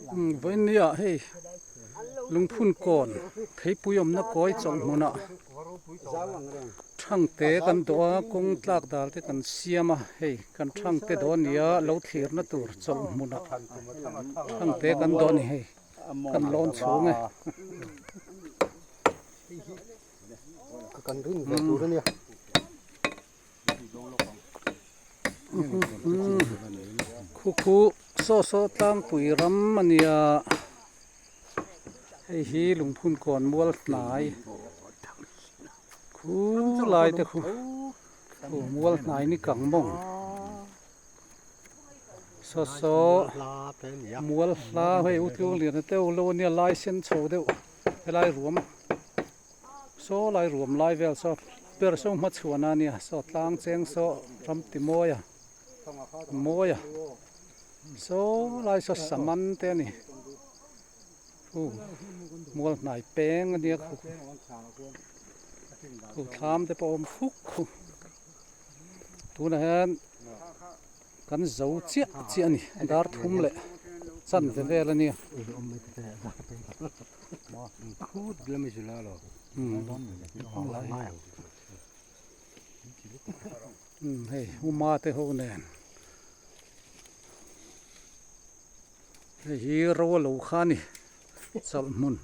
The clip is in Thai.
วันนี้เฮ้ยลุงพุ่นก่อนเทปุยมนักก้อยจงมุนะช่างเตะกันตัวกงตากดาลที่กันเสียมาเฮ้ยกันช่างเตะตัวนี้เราเทียนนัตัวจงมุนะช่างเตะกันตัวนี้เฮ้ยกันล้นสูงไงกันขึ้นกันตัวเนี่ยคู่โซตั้งปุ๋ยรำมันเนี่ยไอ้ฮีลุงพุ่นก่อนมัวหลายคู่หลายแต่คู่มัวหลายนี่กังมงโซมัวลาให้อุทิวเรียนเต้าโลเนี่ยลายเส้นโชว์เด้อลายรวมโซลายรวมลายเวลโซเปิดส่งมาชวนเนี่ยโซตั้งเจงโซรำติโมยโซลายโซสมันเต้นี่มัวหน่ายแป้งอันนี้คู่ทำแต่พอมฟุกตัวนั้นกันเจ้าเจี๊ยนี่ดาร์ทุ่มเลยสั่นเวลนี่คูดแล้วไม่ใช่แล้วหรอเฮ้ยอุมาเตหูแนนฮีโร่ลูกขานี่สลมุน